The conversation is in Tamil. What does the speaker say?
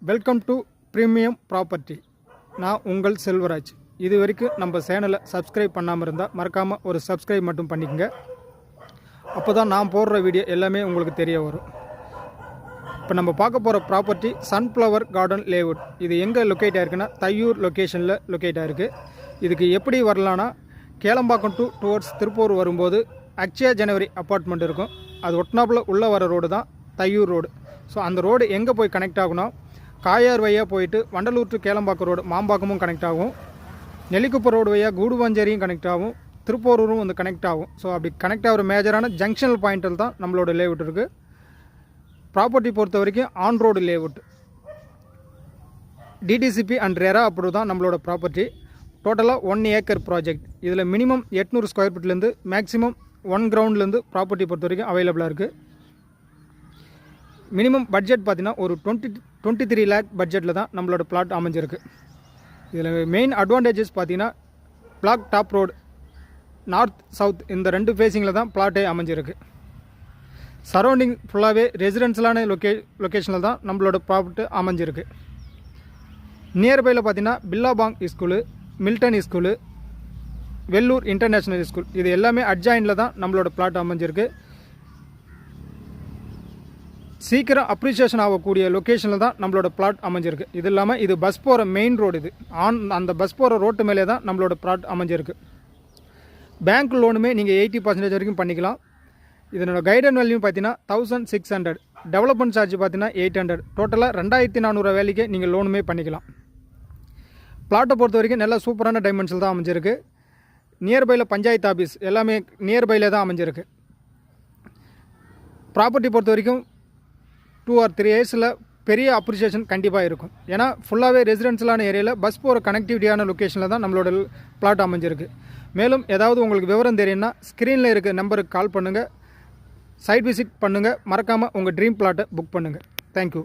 Welcome to premium property. நான் உங்கள் செல்வராஜ். இது வரைக்கும் நம்ம சேனலை சப்ஸ்கிரைப் பண்ணாமல் இருந்தால் மறக்காமல் ஒரு சப்ஸ்கிரைப் மட்டும் பண்ணிக்கங்க. அப்போ தான் நான் போடுற வீடியோ எல்லாமே உங்களுக்கு தெரிய வரும். இப்போ நம்ம பார்க்க போகிற ப்ராப்பர்ட்டி சன்ஃப்ளவர் கார்டன் லேஅவுட். இது எங்கே லொக்கேட் ஆகிருக்குன்னா தையூர் லொக்கேஷனில் லொக்கேட் ஆகிருக்கு. இதுக்கு எப்படி வரலான்னா கேளம்பாக்கம் டுவர்ட்ஸ் திருப்பூர் வரும்போது அக்ஷயா ஜனவரி அப்பார்ட்மெண்ட் இருக்கும். அது ஒட்டினாப்பில் உள்ளே வர ரோடு தான் தையூர் ரோடு. ஸோ அந்த ரோடு எங்கே போய் கனெக்ட் ஆகுனா காயார் வழியாக போயிட்டு வண்டலூர் டு கேளம்பாக்கம் ரோடு மாம்பாக்கமும் கனெக்ட் ஆகும். நெல்லிக்குப்பம் ரோடு வழியாக கூடுவாஞ்சேரியும் கனெக்ட் ஆகும். திருப்பூரூரும் வந்து கனெக்ட் ஆகும். ஸோ அப்படி கனெக்ட் ஆகிற மேஜரான ஜங்ஷனல் பாயிண்டில் தான் நம்மளோட லேஅவுட் இருக்குது. ப்ராப்பர்ட்டி பொறுத்த வரைக்கும் on road layout. DTCP and RERA approve தான் நம்மளோட ப்ராப்பர்ட்டி. டோட்டலாக 1 ஏக்கர் ப்ராஜெக்ட். இதில் மினிமம் 800 ஸ்கொயர் ஃபீட்லேருந்து மேக்ஸிமம் 1 கிரவுண்ட்லேருந்து ப்ராப்பர்ட்டி பொறுத்த வரைக்கும் அவைலபிளாக இருக்குது. மினிமம் பட்ஜெட் பார்த்தீங்கன்னா ஒரு 23 லேக் பட்ஜெட்டில் தான் நம்மளோட பிளாட் அமைஞ்சிருக்கு. இதில் மெயின் அட்வான்டேஜஸ் பார்த்தீங்கன்னா plot top road north south இந்த 2 ஃபேஸிங்கில் தான் பிளாட்டே அமைஞ்சிருக்கு. சரௌண்டிங் ஃபுல்லாகவே ரெசிடென்ஷியலான லொக்கேஷனில் தான் நம்மளோட ப்ராப்பர்ட்டி அமைஞ்சிருக்கு. நியர்பையில் பார்த்தீங்கன்னா Billabong school, Milton school, Vellur international school இது எல்லாமே அட்ஜாயினில் தான் நம்மளோட பிளாட் அமைஞ்சிருக்கு. சீக்கிரம் அப்ரிசியேஷன் ஆகக்கூடிய லொக்கேஷனில் தான் நம்மளோட பிளாட் அமைஞ்சிருக்கு. இது இல்லாமல் இது பஸ் போகிற மெயின் ரோடு. இது அந்த பஸ் போகிற ரோட்டு மேலே தான் நம்மளோட பிளாட் அமைஞ்சிருக்கு. பேங்க் லோனுமே நீங்கள் 80% வரைக்கும் பண்ணிக்கலாம். இதனோட கைடன் வேல்யூ பார்த்தீங்கன்னா 1600, டெவலப்மெண்ட் சார்ஜ் பார்த்தீங்கன்னா 800, டோட்டலாக 2400 வேலைக்கு நீங்கள் லோனுமே பண்ணிக்கலாம். பிளாட்டை பொறுத்த வரைக்கும் நல்லா சூப்பரான டைமென்ஷன் தான் அமைஞ்சிருக்கு. நியர்பையில் பஞ்சாயத்து ஆஃபீஸ் எல்லாமே நியர்பையில் தான் அமைஞ்சிருக்கு. ப்ராப்பர்ட்டி பொறுத்த வரைக்கும் 2 or 3 இயர்ஸில் பெரிய அப்ரிசியேஷன் கண்டிப்பாக இருக்கும். ஏன்னா ஃபுல்லாகவே ரெசிடென்ஷியலான ஏரியாவில் பஸ் போகிற கனெக்டிவிட்டியான லொக்கேஷனில் தான் நம்மளோட பிளாட் அமைஞ்சிருக்கு. மேலும் ஏதாவது உங்களுக்கு விவரம் தெரியும்னா ஸ்க்ரீனில் இருக்க நம்பருக்கு கால் பண்ணுங்கள், சைட் விசிட் பண்ணுங்கள். மறக்காமல் உங்கள் ட்ரீம் பிளாட்டை புக் பண்ணுங்கள். தேங்க்யூ.